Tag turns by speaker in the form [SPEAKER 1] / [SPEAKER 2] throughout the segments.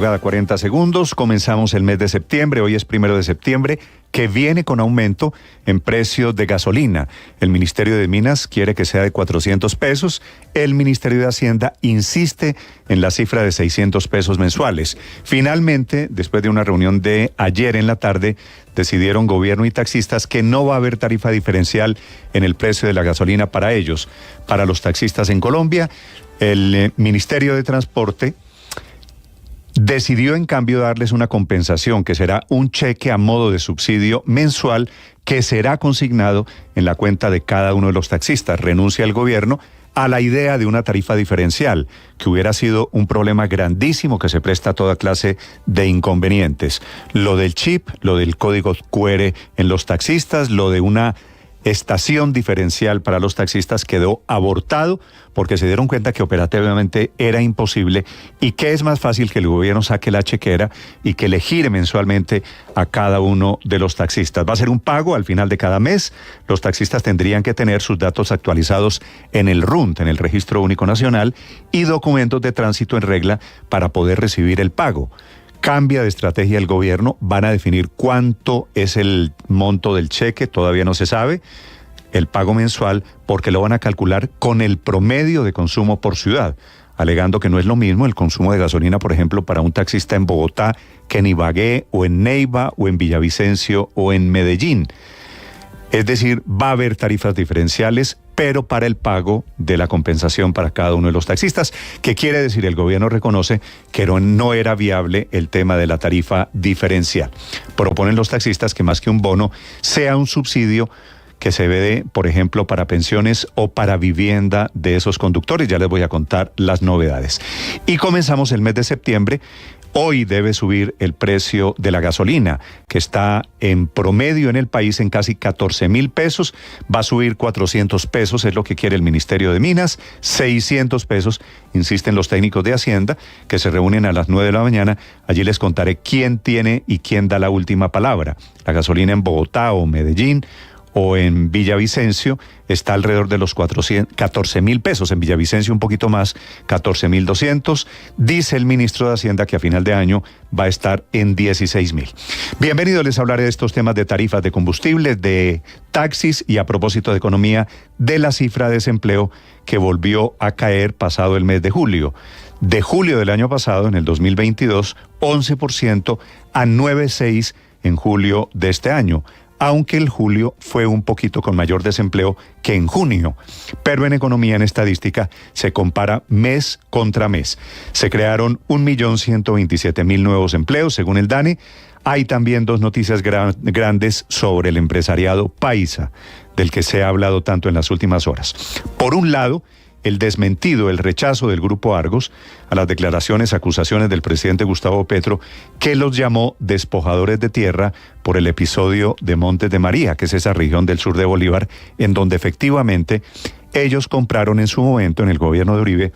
[SPEAKER 1] Cada 40 segundos, comenzamos el mes de septiembre, hoy es 1 de septiembre, que viene con aumento en precios de gasolina. El Ministerio de Minas quiere que sea de 400 pesos, el Ministerio de Hacienda insiste en la cifra de 600 pesos mensuales. Finalmente, después de una reunión de ayer en la tarde, decidieron gobierno y taxistas que no va a haber tarifa diferencial en el precio de la gasolina para ellos. Para los taxistas en Colombia, el Ministerio de Transporte decidió en cambio darles una compensación que será un cheque a modo de subsidio mensual que será consignado en la cuenta de cada uno de los taxistas. Renuncia el gobierno a la idea de una tarifa diferencial, que hubiera sido un problema grandísimo que se presta a toda clase de inconvenientes. Lo del chip, lo del código QR en los taxistas, lo de una estación diferencial para los taxistas quedó abortado porque se dieron cuenta que operativamente era imposible y que es más fácil que el gobierno saque la chequera y que le gire mensualmente a cada uno de los taxistas. Va a ser un pago al final de cada mes. Los taxistas tendrían que tener sus datos actualizados en el RUNT, en el Registro Único Nacional, y documentos de tránsito en regla para poder recibir el pago. Cambia de estrategia el gobierno, van a definir cuánto es el monto del cheque, todavía no se sabe, el pago mensual, porque lo van a calcular con el promedio de consumo por ciudad, alegando que no es lo mismo el consumo de gasolina, por ejemplo, para un taxista en Bogotá que en Ibagué o en Neiva o en Villavicencio o en Medellín. Es decir, va a haber tarifas diferenciales, pero para el pago de la compensación para cada uno de los taxistas, que quiere decir el gobierno reconoce que no era viable el tema de la tarifa diferencial. Proponen los taxistas que más que un bono sea un subsidio que se dé, por ejemplo, para pensiones o para vivienda de esos conductores. Ya les voy a contar las novedades. Y comenzamos el mes de septiembre. Hoy debe subir el precio de la gasolina, que está en promedio en el país en casi 14.000 pesos. Va a subir 400 pesos, es lo que quiere el Ministerio de Minas. 600 pesos, insisten los técnicos de Hacienda, que se reúnen a las 9 de la mañana. Allí les contaré quién tiene y quién da la última palabra. La gasolina en Bogotá o Medellín o en Villavicencio está alrededor de los 14.000 pesos. En Villavicencio un poquito más, 14.200. Dice el ministro de Hacienda que a final de año va a estar en 16.000. Bienvenidos, les hablaré de estos temas de tarifas de combustibles, de taxis y, a propósito de economía, de la cifra de desempleo que volvió a caer pasado el mes de julio. De julio del año pasado, en el 2022, 11% a 9,6% en julio de este año, aunque el julio fue un poquito con mayor desempleo que en junio. Pero en economía, en estadística, se compara mes contra mes. Se crearon 1.127.000 nuevos empleos, según el DANE. Hay también dos noticias grandes sobre el empresariado paisa, del que se ha hablado tanto en las últimas horas. Por un lado, el desmentido, el rechazo del Grupo Argos a las declaraciones, acusaciones del presidente Gustavo Petro, que los llamó despojadores de tierra por el episodio de Montes de María, que es esa región del sur de Bolívar, en donde efectivamente ellos compraron en su momento, en el gobierno de Uribe,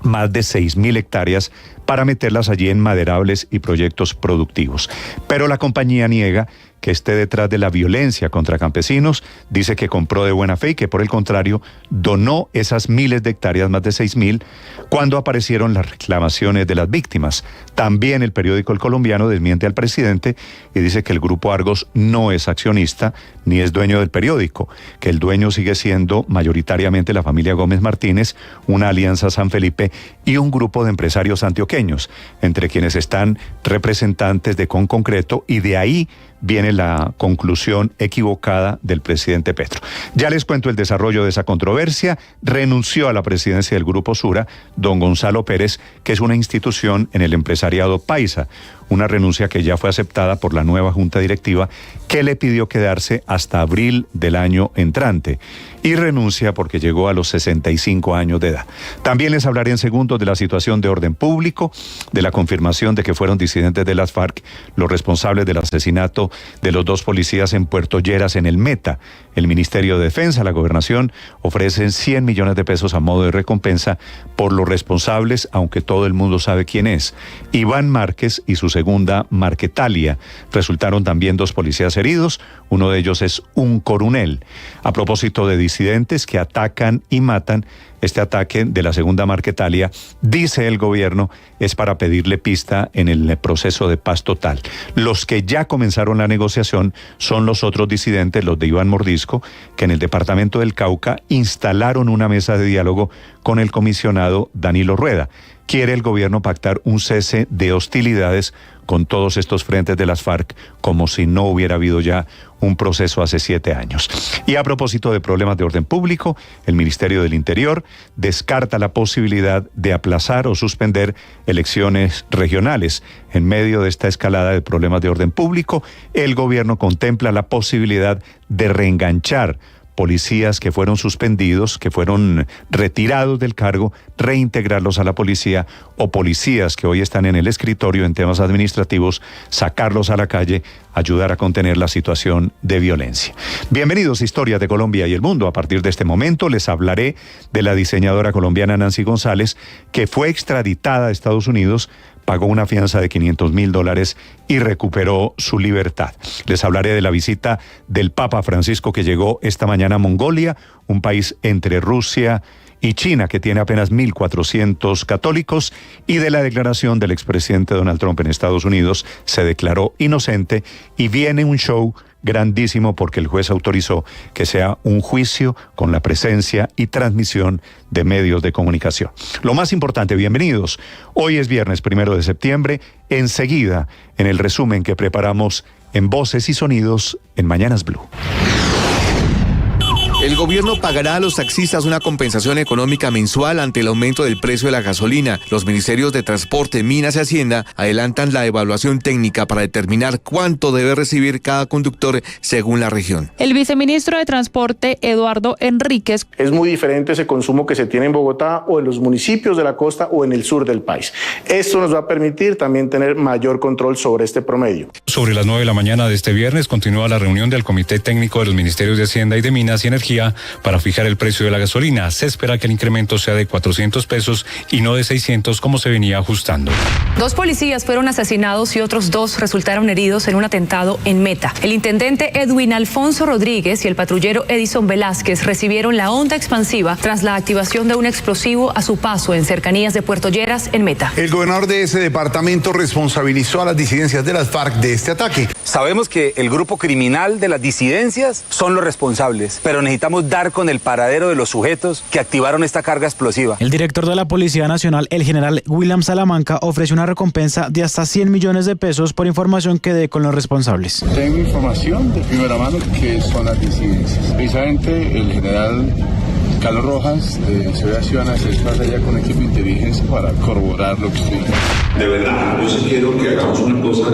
[SPEAKER 1] más de 6.000 hectáreas para meterlas allí en maderables y proyectos productivos. Pero la compañía niega que esté detrás de la violencia contra campesinos, dice que compró de buena fe y que por el contrario donó esas miles de hectáreas, más de 6.000, cuando aparecieron las reclamaciones de las víctimas. También el periódico El Colombiano desmiente al presidente y dice que el Grupo Argos no es accionista ni es dueño del periódico, que el dueño sigue siendo mayoritariamente la familia Gómez Martínez, una alianza San Felipe y un grupo de empresarios antioqueños, entre quienes están representantes de Conconcreto, y de ahí viene la conclusión equivocada del presidente Petro. Ya les cuento el desarrollo de esa controversia. Renunció a la presidencia del Grupo Sura don Gonzalo Pérez, que es una institución en el empresariado paisa. Una renuncia que ya fue aceptada por la nueva junta directiva, que le pidió quedarse hasta abril del año entrante. Y renuncia porque llegó a los 65 años de edad. También les hablaré en segundos de la situación de orden público, de la confirmación de que fueron disidentes de las FARC los responsables del asesinato de los dos policías en Puerto Lleras, en el Meta. El Ministerio de Defensa, la Gobernación, ofrecen 100 millones de pesos a modo de recompensa por los responsables, aunque todo el mundo sabe quién es. Iván Márquez y su segunda, Marquetalia. Resultaron también dos policías heridos, uno de ellos es un coronel. A propósito de disidentes que atacan y matan, este ataque de la segunda Marquetalia, dice el gobierno, es para pedirle pista en el proceso de paz total. Los que ya comenzaron la negociación son los otros disidentes, los de Iván Mordisco, que en el departamento del Cauca instalaron una mesa de diálogo con el comisionado Danilo Rueda. Quiere el gobierno pactar un cese de hostilidades con todos estos frentes de las FARC, como si no hubiera habido ya un proceso hace 7 años. Y a propósito de problemas de orden público, el Ministerio del Interior descarta la posibilidad de aplazar o suspender elecciones regionales. En medio de esta escalada de problemas de orden público, el gobierno contempla la posibilidad de reenganchar policías que fueron suspendidos, que fueron retirados del cargo, reintegrarlos a la policía, o policías que hoy están en el escritorio en temas administrativos, sacarlos a la calle, ayudar a contener la situación de violencia. Bienvenidos a Historias de Colombia y el Mundo. A partir de este momento les hablaré de la diseñadora colombiana Nancy González, que fue extraditada a Estados Unidos, pagó una fianza de $500,000 y recuperó su libertad. Les hablaré de la visita del Papa Francisco que llegó esta mañana a Mongolia, un país entre Rusia y China que tiene apenas 1.400 católicos, y de la declaración del expresidente Donald Trump en Estados Unidos. Se declaró inocente y viene un show grandísimo porque el juez autorizó que sea un juicio con la presencia y transmisión de medios de comunicación. Lo más importante, bienvenidos. Hoy es viernes 1 de septiembre. Enseguida, en el resumen que preparamos en Voces y Sonidos en Mañanas Blue.
[SPEAKER 2] El gobierno pagará a los taxistas una compensación económica mensual ante el aumento del precio de la gasolina. Los ministerios de Transporte, Minas y Hacienda adelantan la evaluación técnica para determinar cuánto debe recibir cada conductor según la región.
[SPEAKER 3] El viceministro de Transporte, Eduardo Enríquez.
[SPEAKER 4] Es muy diferente ese consumo que se tiene en Bogotá o en los municipios de la costa o en el sur del país. Esto nos va a permitir también tener mayor control sobre este promedio.
[SPEAKER 5] Sobre las 9 de la mañana de este viernes continúa la reunión del Comité Técnico de los Ministerios de Hacienda y de Minas y Energía para fijar el precio de la gasolina. Se espera que el incremento sea de 400 pesos y no de 600 como se venía ajustando.
[SPEAKER 6] 2 policías fueron asesinados y otros 2 resultaron heridos en un atentado en Meta. El intendente Edwin Alfonso Rodríguez y el patrullero Edison Velázquez recibieron la onda expansiva tras la activación de un explosivo a su paso en cercanías de Puerto Lleras, en Meta.
[SPEAKER 7] El gobernador de ese departamento responsabilizó a las disidencias de las FARC de este ataque.
[SPEAKER 8] Sabemos que el grupo criminal de las disidencias son los responsables, pero necesitamos dar con el paradero de los sujetos que activaron esta carga explosiva.
[SPEAKER 9] El director de la Policía Nacional, el general William Salamanca, ofreció una recompensa de hasta 100 millones de pesos por información que dé con los responsables.
[SPEAKER 10] Tengo información de primera mano que son las disidencias. Precisamente el general Carlos Rojas de Seguridad Ciudadana se desplaza allá con equipo de inteligencia para corroborar lo que estoy diciendo.
[SPEAKER 11] De verdad, yo sí quiero que hagamos una cosa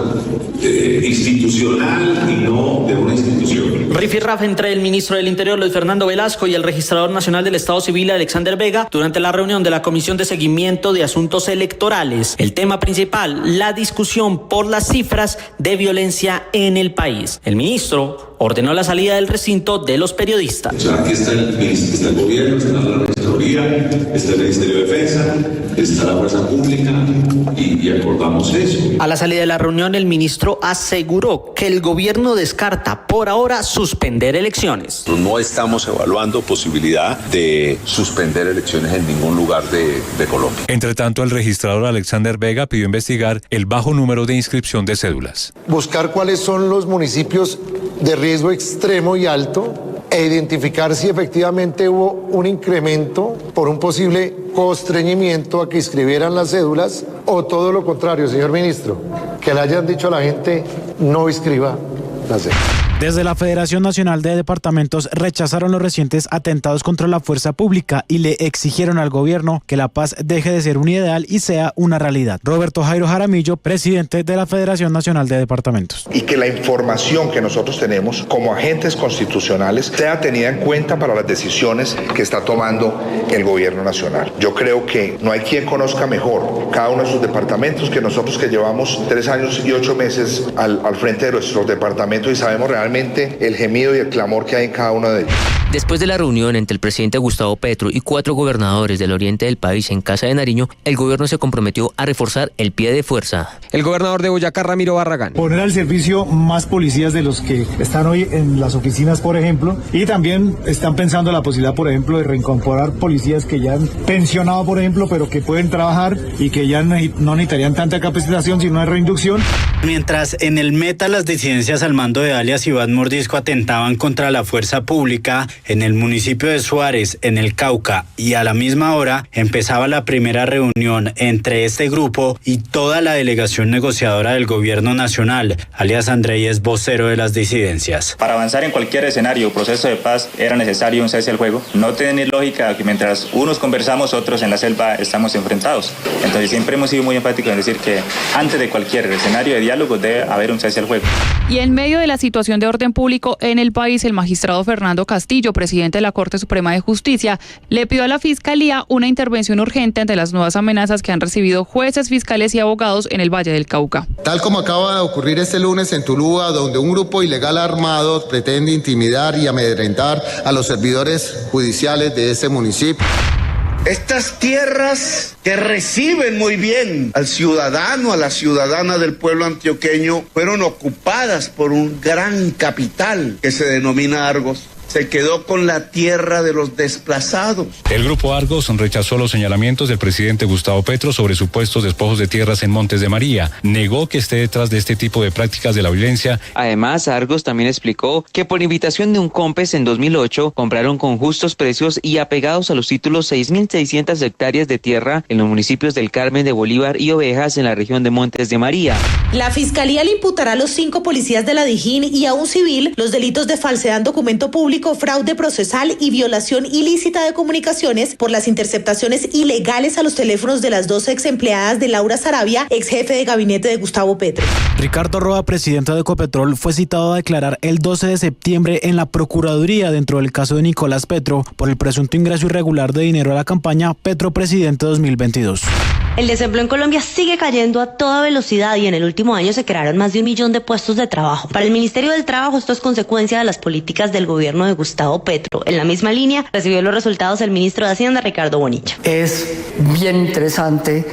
[SPEAKER 11] institucional y no de una institución.
[SPEAKER 12] Rifirrafe entre el ministro del Interior, Luis Fernando Velasco, y el registrador nacional del Estado Civil, Alexander Vega, durante la reunión de la Comisión de Seguimiento de Asuntos Electorales. El tema principal, la discusión por las cifras de violencia en el país. El ministro ordenó la salida del recinto de los periodistas.
[SPEAKER 11] O sea, aquí está el gobierno, está la registraduría, está el Ministerio de Defensa, está la fuerza pública y acordamos eso.
[SPEAKER 12] A la salida de la reunión, el ministro aseguró que el gobierno descarta por ahora suspender elecciones.
[SPEAKER 13] No estamos evaluando posibilidad de suspender elecciones en ningún lugar de Colombia.
[SPEAKER 5] Entre tanto, el registrador Alexander Vega pidió investigar el bajo número de inscripción de cédulas.
[SPEAKER 14] Buscar cuáles son los municipios de riesgo extremo y alto e identificar si efectivamente hubo un incremento por un posible constreñimiento a que inscribieran las cédulas, o todo lo contrario, señor ministro, que le hayan dicho a la gente no inscriba las cédulas.
[SPEAKER 9] Desde la Federación Nacional de Departamentos rechazaron los recientes atentados contra la fuerza pública y le exigieron al gobierno que la paz deje de ser un ideal y sea una realidad. Roberto Jairo Jaramillo, presidente de la Federación Nacional de Departamentos.
[SPEAKER 15] Y que la información que nosotros tenemos como agentes constitucionales sea tenida en cuenta para las decisiones que está tomando el gobierno nacional. Yo creo que no hay quien conozca mejor cada uno de sus departamentos que nosotros, que llevamos 3 años y 8 meses al frente de nuestros departamentos y sabemos realmente el gemido y el clamor que hay en cada uno de ellos.
[SPEAKER 16] Después de la reunión entre el presidente Gustavo Petro y 4 gobernadores del oriente del país en Casa de Nariño, el gobierno se comprometió a reforzar el pie de fuerza.
[SPEAKER 17] El gobernador de Boyacá, Ramiro Barragán.
[SPEAKER 18] Poner al servicio más policías de los que están hoy en las oficinas, por ejemplo, y también están pensando la posibilidad, por ejemplo, de reincorporar policías que ya han pensionado, por ejemplo, pero que pueden trabajar y que ya no necesitarían tanta capacitación, sino una reinducción.
[SPEAKER 19] Mientras en el Meta las disidencias al mando de alias Iván Mordisco atentaban contra la fuerza pública, en el municipio de Suárez, en el Cauca, y a la misma hora empezaba la primera reunión entre este grupo y toda la delegación negociadora del gobierno nacional. Alias Andrei es vocero de las disidencias.
[SPEAKER 20] Para avanzar en cualquier escenario o proceso de paz era necesario un cese al fuego. No tiene lógica que mientras unos conversamos, otros en la selva estamos enfrentados. Entonces siempre hemos sido muy enfáticos en decir que antes de cualquier escenario de diálogo debe haber un cese al fuego.
[SPEAKER 3] Y en medio de la situación de orden público en el país, el magistrado Fernando Castillo, presidente de la Corte Suprema de Justicia, le pidió a la Fiscalía una intervención urgente ante las nuevas amenazas que han recibido jueces, fiscales y abogados en el Valle del Cauca.
[SPEAKER 21] Tal como acaba de ocurrir este lunes en Tuluá, donde un grupo ilegal armado pretende intimidar y amedrentar a los servidores judiciales de ese municipio.
[SPEAKER 22] Estas tierras que reciben muy bien al ciudadano, a la ciudadana del pueblo antioqueño, fueron ocupadas por un gran capital que se denomina Argos. Se quedó con la tierra de los desplazados.
[SPEAKER 5] El grupo Argos rechazó los señalamientos del presidente Gustavo Petro sobre supuestos despojos de tierras en Montes de María. Negó que esté detrás de este tipo de prácticas de la violencia.
[SPEAKER 23] Además, Argos también explicó que por invitación de un COMPES en 2008 compraron con justos precios y apegados a los títulos 6.600 hectáreas de tierra en los municipios del Carmen de Bolívar y Ovejas en la región de Montes de María.
[SPEAKER 24] La Fiscalía le imputará a los 5 policías de la Dijín y a un civil los delitos de falsedad en documento público, fraude procesal y violación ilícita de comunicaciones por las interceptaciones ilegales a los teléfonos de las 2 ex empleadas de Laura Sarabia, ex jefe de gabinete de Gustavo Petro.
[SPEAKER 9] Ricardo Roa, presidente de Ecopetrol, fue citado a declarar el 12 de septiembre en la Procuraduría dentro del caso de Nicolás Petro por el presunto ingreso irregular de dinero a la campaña Petro Presidente 2022.
[SPEAKER 25] El desempleo en Colombia sigue cayendo a toda velocidad y en el último año se crearon más de 1 millón de puestos de trabajo. Para el Ministerio del Trabajo esto es consecuencia de las políticas del gobierno de Gustavo Petro. En la misma línea recibió los resultados el ministro de Hacienda, Ricardo Bonilla.
[SPEAKER 26] Es bien interesante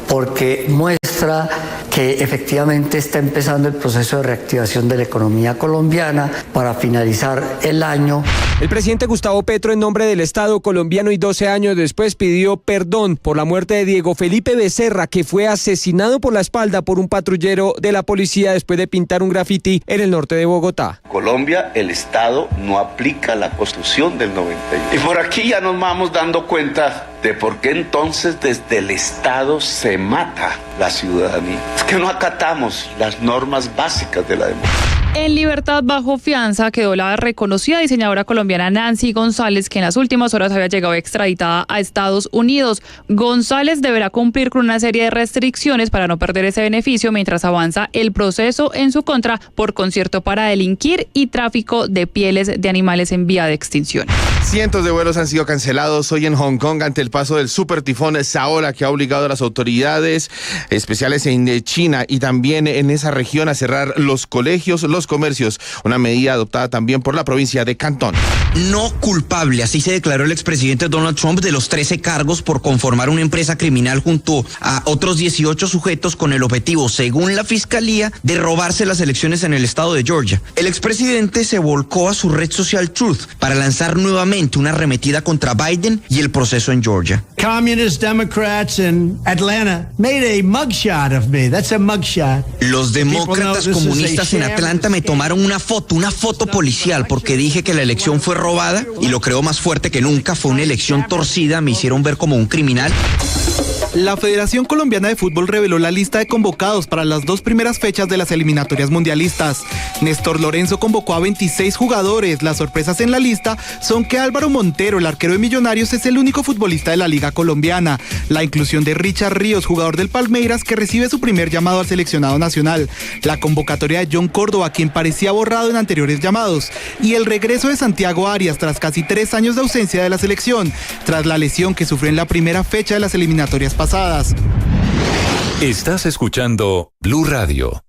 [SPEAKER 26] porque muestra que efectivamente está empezando el proceso de reactivación de la economía colombiana para finalizar el año.
[SPEAKER 17] El presidente Gustavo Petro, en nombre del Estado colombiano y 12 años después, pidió perdón por la muerte de Diego Felipe Becerra, que fue asesinado por la espalda por un patrullero de la policía después de pintar un grafiti en el norte de Bogotá.
[SPEAKER 22] Colombia, el Estado no aplica la Constitución del 91. Y por aquí ya nos vamos dando cuenta de por qué entonces desde el Estado se mata la ciudadanía. Es que no acatamos las normas básicas de la democracia.
[SPEAKER 3] En libertad bajo fianza quedó la reconocida diseñadora colombiana Nancy González, que en las últimas horas había llegado extraditada a Estados Unidos. González deberá cumplir con una serie de restricciones para no perder ese beneficio mientras avanza el proceso en su contra por concierto para delinquir y tráfico de pieles de animales en vía de extinción.
[SPEAKER 27] Cientos de vuelos han sido cancelados hoy en Hong Kong ante el paso del supertifón Saola, que ha obligado a las autoridades especiales en China y también en esa región a cerrar los colegios, los comercios, una medida adoptada también por la provincia de Cantón.
[SPEAKER 28] No culpable, así se declaró el expresidente Donald Trump de los 13 cargos por conformar una empresa criminal junto a otros 18 sujetos con el objetivo, según la fiscalía, de robarse las elecciones en el estado de Georgia. El expresidente se volcó a su red social Truth para lanzar nuevamente una arremetida contra Biden y el proceso en Georgia.
[SPEAKER 29] Communist Democrats in Atlanta made a mugshot of me. That's a mugshot.
[SPEAKER 28] Los demócratas comunistas en Atlanta me tomaron una foto policial porque dije que la elección fue robada y lo creo más fuerte que nunca. Fue una elección torcida, me hicieron ver como un criminal.
[SPEAKER 30] La Federación Colombiana de Fútbol reveló la lista de convocados para las 2 primeras fechas de las eliminatorias mundialistas. Néstor Lorenzo convocó a 26 jugadores. Las sorpresas en la lista son que Álvaro Montero, el arquero de Millonarios, es el único futbolista de la Liga Colombiana. La inclusión de Richard Ríos, jugador del Palmeiras, que recibe su primer llamado al seleccionado nacional. La convocatoria de John Córdoba, quien parecía borrado en anteriores llamados. Y el regreso de Santiago Arias tras casi 3 años de ausencia de la selección, tras la lesión que sufrió en la primera fecha de las eliminatorias pasadas.
[SPEAKER 31] Estás escuchando Blue Radio.